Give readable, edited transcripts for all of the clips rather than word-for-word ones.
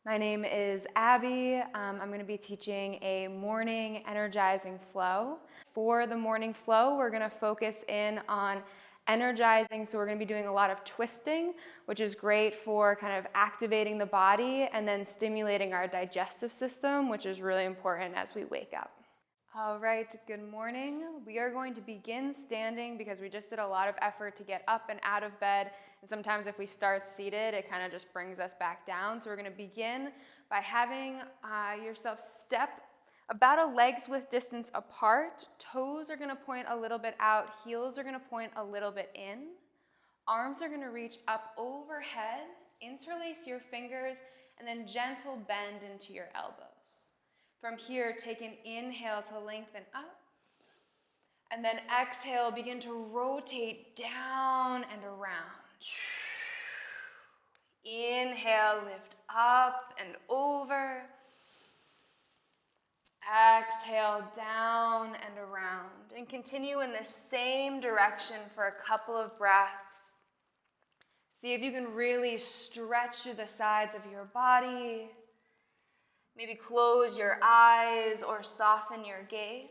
My name is Abby. I'm going to be teaching a morning energizing flow. For the morning flow, we're going to focus in on energizing, so we're going to be doing a lot of twisting, which is great for kind of activating the body and then stimulating our digestive system, which is really important as we wake up. All right, good morning. We are going to begin standing because we just did a lot of effort to get up and out of bed. And sometimes if we start seated, it kind of just brings us back down. So we're going to begin by having yourself step about a leg's width distance apart. Toes are going to point a little bit out. Heels are going to point a little bit in. Arms are going to reach up overhead. Interlace your fingers and then gentle bend into your elbows. From here, take an inhale to lengthen up. And then exhale, begin to rotate down and around. Inhale, lift up and over. Exhale, down and around. And continue in the same direction for a couple of breaths. See if you can really stretch through the sides of your body. Maybe close your eyes or soften your gaze.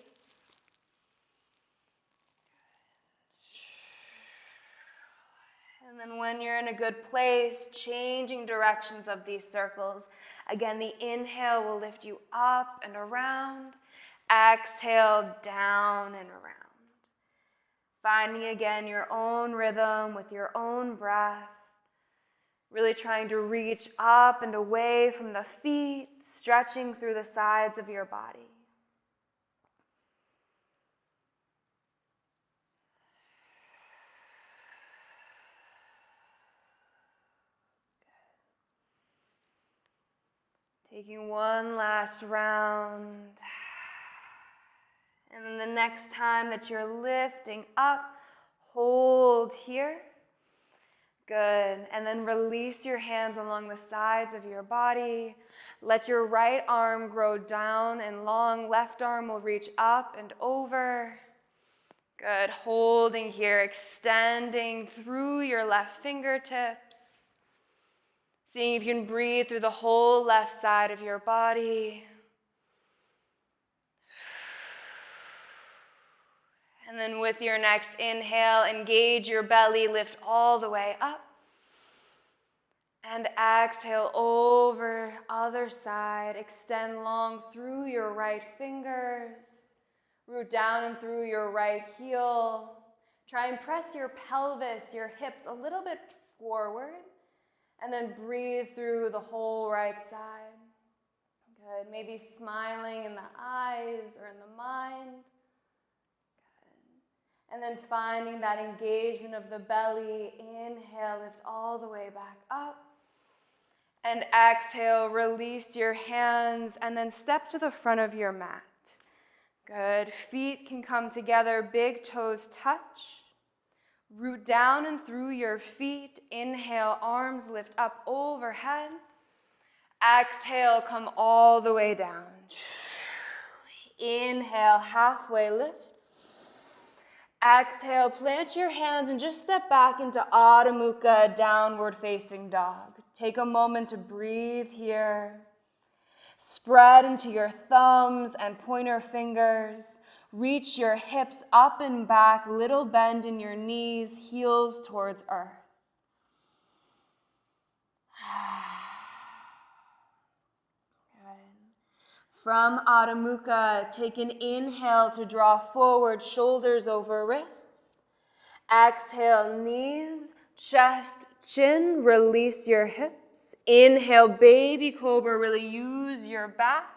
And then when you're in a good place, changing directions of these circles. Again, the inhale will lift you up and around. Exhale, down and around. Finding again your own rhythm with your own breath. Really trying to reach up and away from the feet, stretching through the sides of your body. Taking one last round. And then the next time that you're lifting up, hold here. Good. And then release your hands along the sides of your body. Let your right arm grow down and long. Left arm will reach up and over. Good. Holding here, extending through your left fingertips. Seeing if you can breathe through the whole left side of your body. And then with your next inhale, engage your belly, lift all the way up. And exhale over other side. Extend long through your right fingers. Root down and through your right heel. Try and press your pelvis, your hips a little bit forward. And then breathe through the whole right side. Good. Maybe smiling in the eyes or in the mind. And then finding that engagement of the belly. Inhale, lift all the way back up. And exhale, release your hands and then step to the front of your mat. Good. Feet can come together, big toes touch. Root down and through your feet. Inhale, arms lift up overhead. Exhale, come all the way down. Inhale, halfway lift. Exhale, plant your hands and just step back into Adho Mukha, downward facing dog. Take a moment to breathe here. Spread into your thumbs and pointer fingers. Reach your hips up and back, little bend in your knees, heels towards earth. From Adho Mukha, take an inhale to draw forward, shoulders over wrists. Exhale, knees, chest, chin, release your hips. Inhale, baby cobra, really use your back.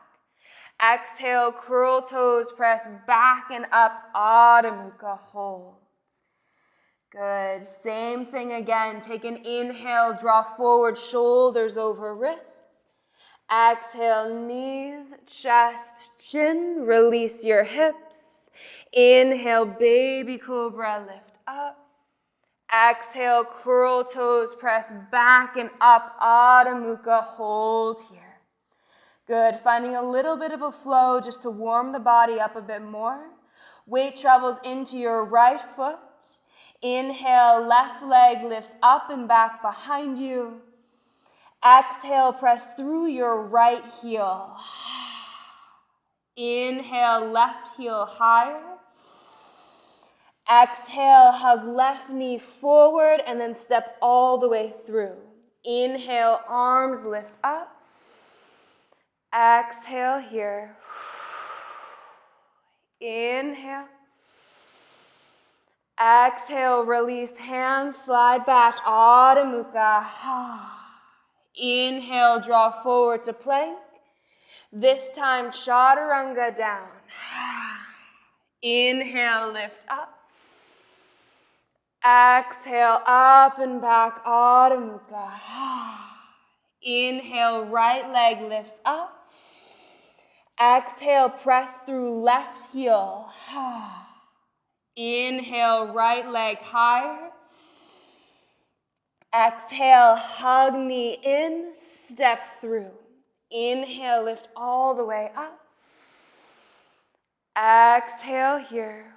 Exhale, curl toes, press back and up, Adho Mukha, hold. Good, same thing again. Take an inhale, draw forward, shoulders over wrists. Exhale, knees, chest, chin, release your hips. Inhale, baby cobra, lift up. Exhale, curl toes, press back and up, Adho Mukha, hold here. Good, finding a little bit of a flow just to warm the body up a bit more. Weight travels into your right foot. Inhale, left leg lifts up and back behind you. Exhale, press through your right heel. Inhale, left heel higher. Exhale, hug left knee forward and then step all the way through. Inhale, arms lift up. Exhale here. Inhale. Exhale, release hands, slide back, Adho Mukha. Inhale, draw forward to plank. This time, chaturanga down. Inhale, lift up. Exhale, up and back, Adho Mukha. Inhale, right leg lifts up. Exhale, press through left heel. Inhale, right leg higher. Exhale, hug knee in, step through. Inhale, lift all the way up. Exhale here.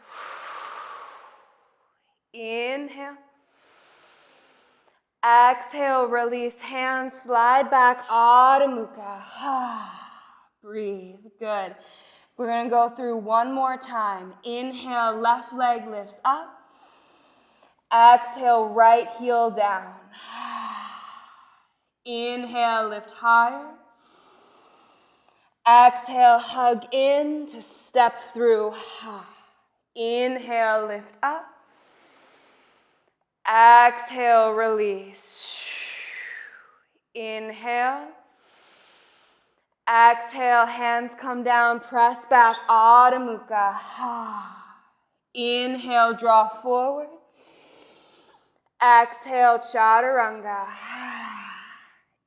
Inhale. Exhale, release hands, slide back, Adho Mukha. Breathe, good. We're gonna go through one more time. Inhale, left leg lifts up. Exhale, right heel down. Inhale, lift higher. Exhale, hug in to step through. Inhale, lift up. Exhale, release. Inhale. Exhale, hands come down, press back, Adho Mukha. Inhale, draw forward. Exhale, chaturanga.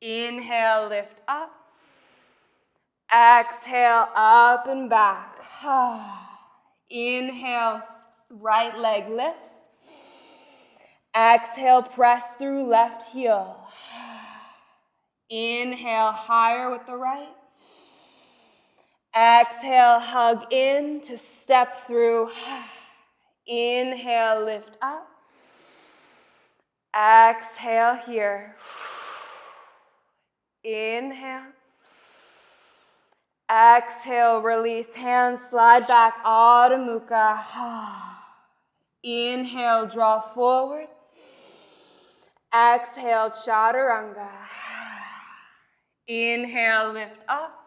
Inhale, lift up. Exhale, up and back. Inhale, right leg lifts. Exhale, press through left heel. Inhale, higher with the right. Exhale, hug in to step through. Inhale, lift up. Exhale here. Inhale. Exhale, release hands, slide back, Adho Mukha. Inhale, draw forward. Exhale, chaturanga. Inhale, lift up.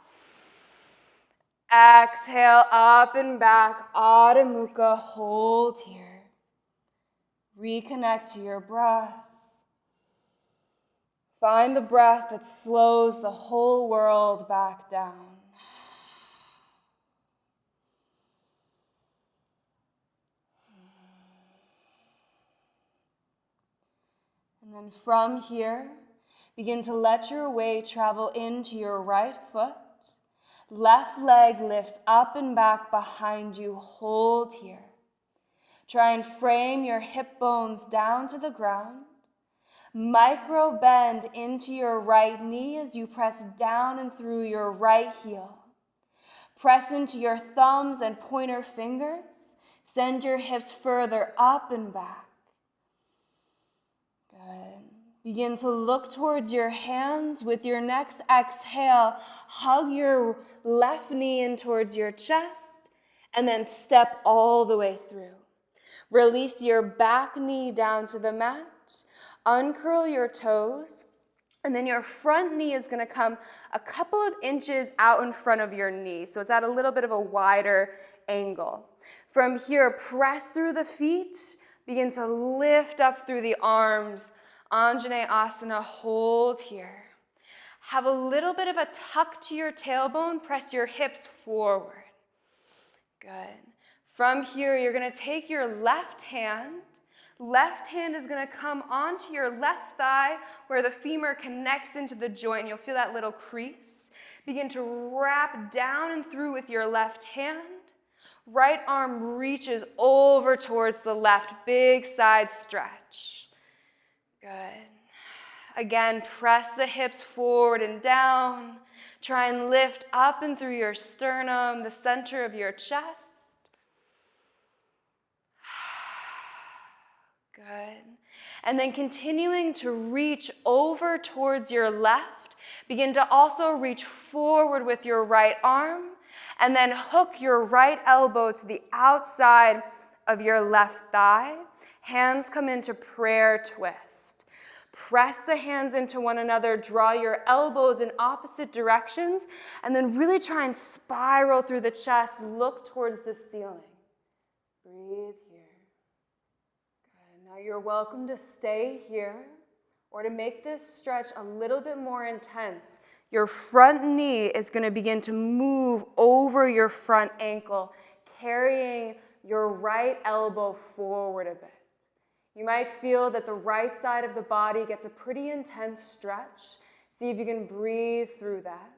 Exhale, up and back, Adho Mukha, hold here. Reconnect to your breath. Find the breath that slows the whole world back down. And then from here, begin to let your weight travel into your right foot. Left leg lifts up and back behind you. Hold here. Try and frame your hip bones down to the ground. Micro bend into your right knee as you press down and through your right heel. Press into your thumbs and pointer fingers. Send your hips further up and back. Good. Begin to look towards your hands. With your next exhale, hug your left knee in towards your chest and then step all the way through. Release your back knee down to the mat. Uncurl your toes. And then your front knee is going to come a couple of inches out in front of your knee. So it's at a little bit of a wider angle. From here, press through the feet. Begin to lift up through the arms. Anjaneyasana, hold here. Have a little bit of a tuck to your tailbone. Press your hips forward. Good. From here, you're going to take your left hand. Left hand is going to come onto your left thigh where the femur connects into the joint. You'll feel that little crease. Begin to wrap down and through with your left hand. Right arm reaches over towards the left. Big side stretch. Good. Again, press the hips forward and down. Try and lift up and through your sternum, the center of your chest. Good. And then continuing to reach over towards your left, Begin to also reach forward with your right arm and then hook your right elbow to the outside of your left thigh. Hands come into prayer twist. Press the hands into one another, draw your elbows in opposite directions, and then really try and spiral through the chest, look towards the ceiling. Breathe here. Good. Now you're welcome to stay here, or to make this stretch a little bit more intense. Your front knee is going to begin to move over your front ankle, carrying your right elbow forward a bit. You might feel that the right side of the body gets a pretty intense stretch. See if you can breathe through that.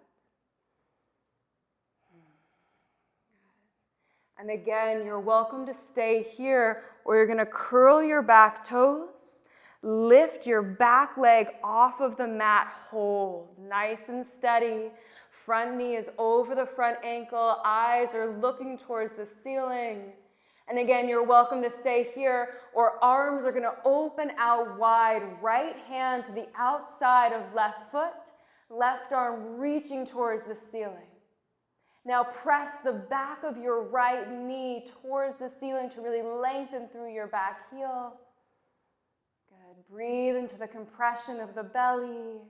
And again, you're welcome to stay here, or you're going to curl your back toes, lift your back leg off of the mat, hold nice and steady. Front knee is over the front ankle, eyes are looking towards the ceiling. And again, you're welcome to stay here, or arms are going to open out wide, right hand to the outside of left foot, left arm reaching towards the ceiling. Now press the back of your right knee towards the ceiling to really lengthen through your back heel. Good. Breathe into the compression of the belly.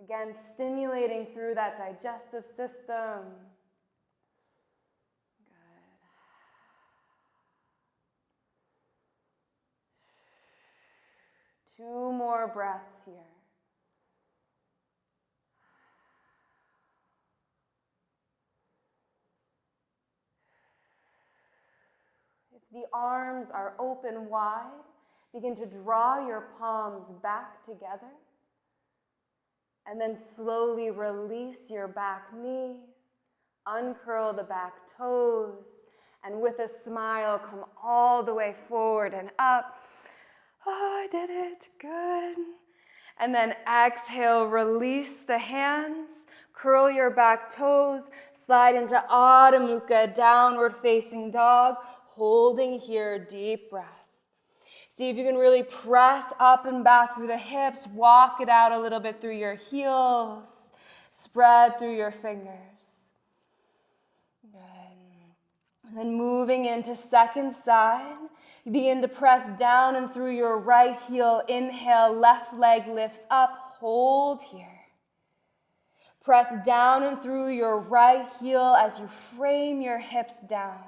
Again, stimulating through that digestive system. Good. 2 more breaths here. If the arms are open wide, begin to draw your palms back together. And then slowly release your back knee, uncurl the back toes, and with a smile, come all the way forward and up. Oh, I did it, good. And then exhale, release the hands, curl your back toes, slide into Adho Mukha, downward facing dog, holding here, deep breath. See if you can really press up and back through the hips, walk it out a little bit through your heels, spread through your fingers. Good. And then moving into second side, you begin to press down and through your right heel. Inhale, left leg lifts up, hold here. Press down and through your right heel as you frame your hips down.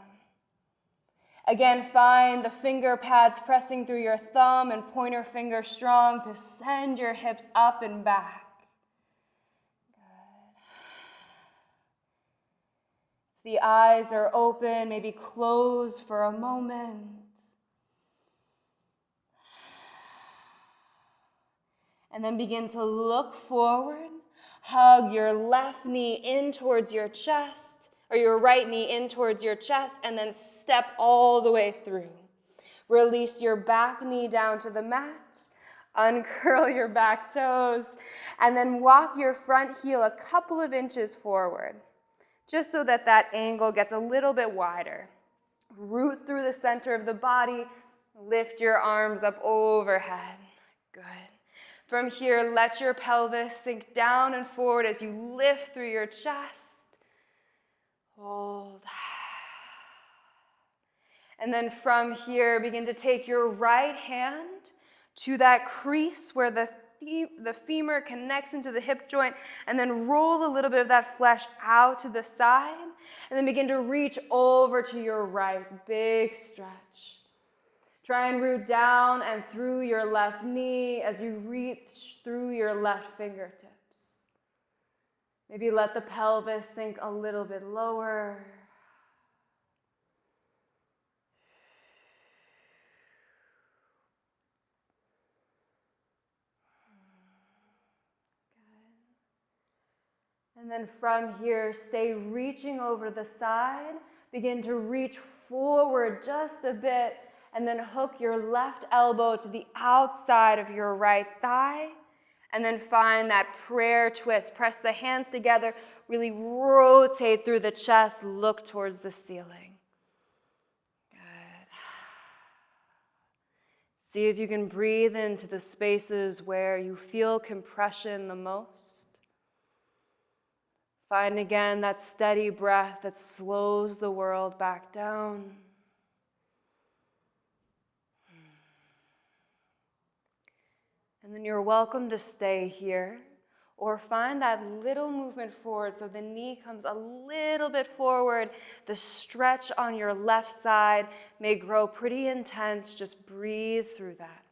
Again, find the finger pads pressing through your thumb and pointer finger strong to send your hips up and back. Good. If the eyes are open, maybe close for a moment. And then begin to look forward. Hug your left knee in towards your chest, or your right knee in towards your chest, and then step all the way through. Release your back knee down to the mat, uncurl your back toes, and then walk your front heel a couple of inches forward, just so that that angle gets a little bit wider. Root through the center of the body, lift your arms up overhead. Good. From here, let your pelvis sink down and forward as you lift through your chest. Hold. And then from here, begin to take your right hand to that crease where the femur connects into the hip joint, and then roll a little bit of that flesh out to the side, and then begin to reach over to your right. Big stretch. Try and root down and through your left knee as you reach through your left fingertips. Maybe let the pelvis sink a little bit lower. Good. And then from here, stay reaching over the side. Begin to reach forward just a bit, and then hook your left elbow to the outside of your right thigh. And then find that prayer twist. Press the hands together, really rotate through the chest, look towards the ceiling. Good. See if you can breathe into the spaces where you feel compression the most. Find again that steady breath that slows the world back down. And then you're welcome to stay here, or find that little movement forward so the knee comes a little bit forward. The stretch on your left side may grow pretty intense. Just breathe through that.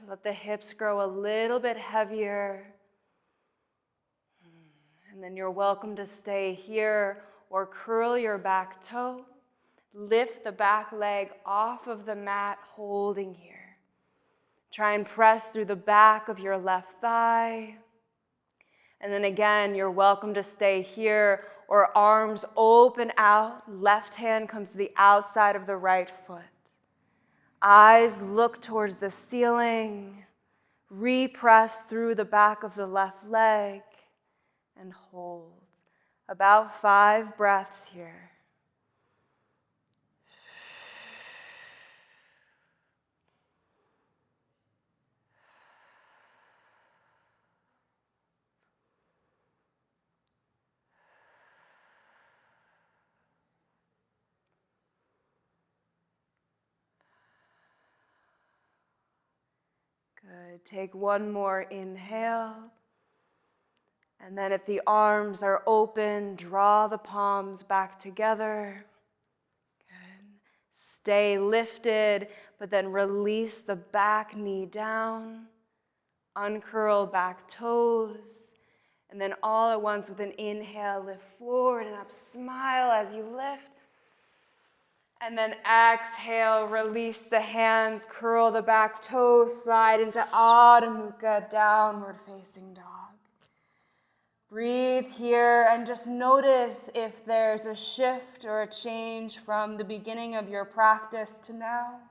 Good. Let the hips grow a little bit heavier. And then you're welcome to stay here or curl your back toe. Lift the back leg off of the mat, holding here. Try and press through the back of your left thigh. And then again, you're welcome to stay here or arms open out. Left hand comes to the outside of the right foot. Eyes look towards the ceiling. Repress through the back of the left leg and hold. About 5 breaths here. Good. Take one more inhale. And then if the arms are open, draw the palms back together. Good. Stay lifted, but then release the back knee down. Uncurl back toes. And then all at once with an inhale, lift forward and up. Smile as you lift. And then exhale, release the hands, curl the back toes, slide into Adho Mukha, downward facing dog. Breathe here and just notice if there's a shift or a change from the beginning of your practice to now.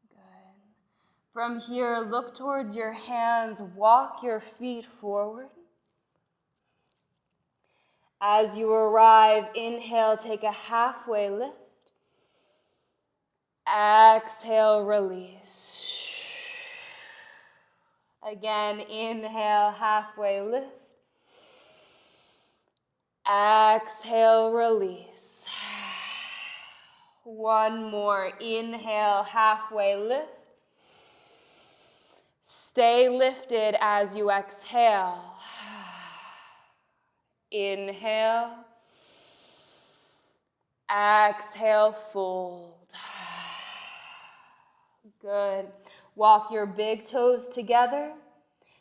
Good. From here, look towards your hands, walk your feet forward. As you arrive, inhale, take a halfway lift. Exhale, release. Again, inhale, halfway lift. Exhale, release. One more, inhale, halfway lift. Stay lifted as you exhale. Inhale, exhale, fold. Good. Walk your big toes together.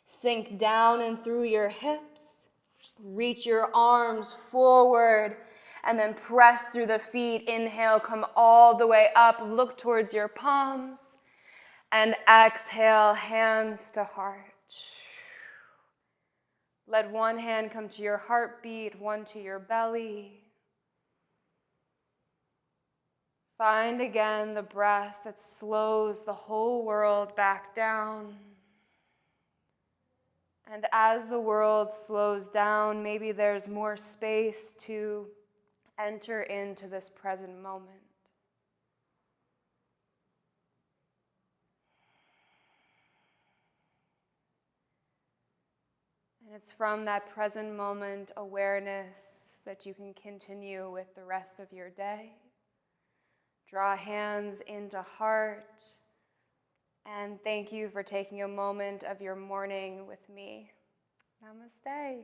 Sink down and through your hips. Reach your arms forward and then press through the feet. Inhale, come all the way up. Look towards your palms. And exhale, hands to heart. Let one hand come to your heartbeat, one to your belly. Find again the breath that slows the whole world back down. And as the world slows down, maybe there's more space to enter into this present moment. And it's from that present moment awareness that you can continue with the rest of your day. Draw hands into heart. And thank you for taking a moment of your morning with me. Namaste.